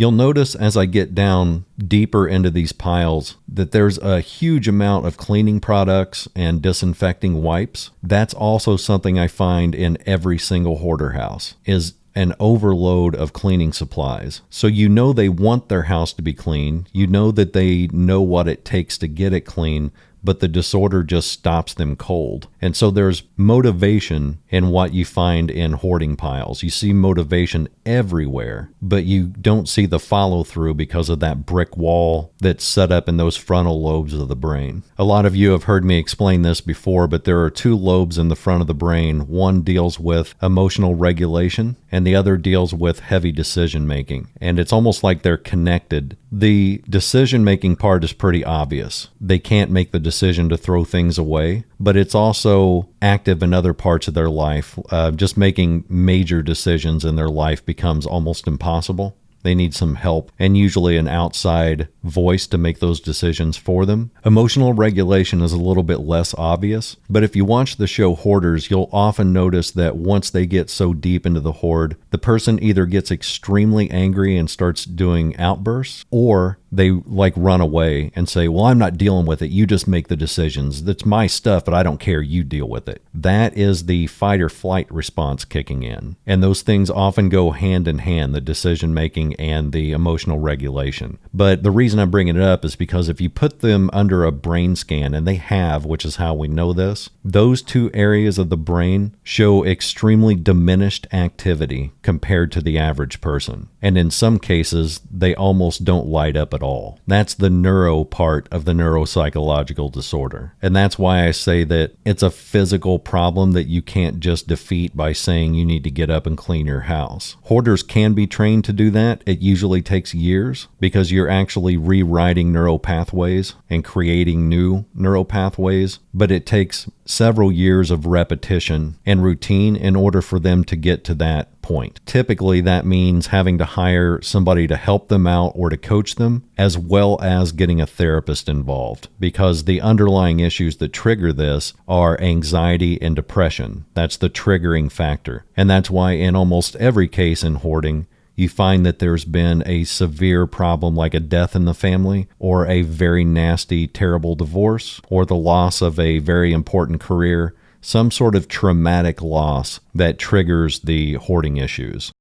You'll notice as I get down deeper into these piles that there's a huge amount of cleaning products and disinfecting wipes. That's also something I find in every single hoarder house, is an overload of cleaning supplies. So you know they want their house to be clean. You know that they know what it takes to get it clean, but the disorder just stops them cold. And so there's motivation in what you find in hoarding piles. You see motivation everywhere, but you don't see the follow through because of that brick wall that's set up in those frontal lobes of the brain. A lot of you have heard me explain this before, but there are two lobes in the front of the brain. One deals with emotional regulation, and the other deals with heavy decision making. And it's almost like they're connected. The decision making part is pretty obvious. They can't make the decision to throw things away, but it's also active in other parts of their life. Just making major decisions in their life becomes almost impossible. They need some help, and usually an outside voice to make those decisions for them. Emotional regulation is a little bit less obvious, but if you watch the show Hoarders, you'll often notice that once they get so deep into the hoard, the person either gets extremely angry and starts doing outbursts, or they run away and say, well, I'm not dealing with it. You just make the decisions. That's my stuff, but I don't care. You deal with it. That is the fight or flight response kicking in. And those things often go hand in hand, the decision making and the emotional regulation. But the reason I'm bringing it up is because if you put them under a brain scan, and they have, which is how we know this, those two areas of the brain show extremely diminished activity compared to the average person. And in some cases, they almost don't light up at all. That's the neuro part of the neuropsychological disorder. And that's why I say that it's a physical problem that you can't just defeat by saying you need to get up and clean your house. Hoarders can be trained to do that. It usually takes years because you're actually rewriting neural pathways and creating new neural pathways, but it takes several years of repetition and routine in order for them to get to that point. Typically, that means having to hire somebody to help them out or to coach them, as well as getting a therapist involved, because the underlying issues that trigger this are anxiety and depression. That's the triggering factor. And that's why in almost every case in hoarding, you find that there's been a severe problem like a death in the family, or a very nasty, terrible divorce, or the loss of a very important career, some sort of traumatic loss that triggers the hoarding issues.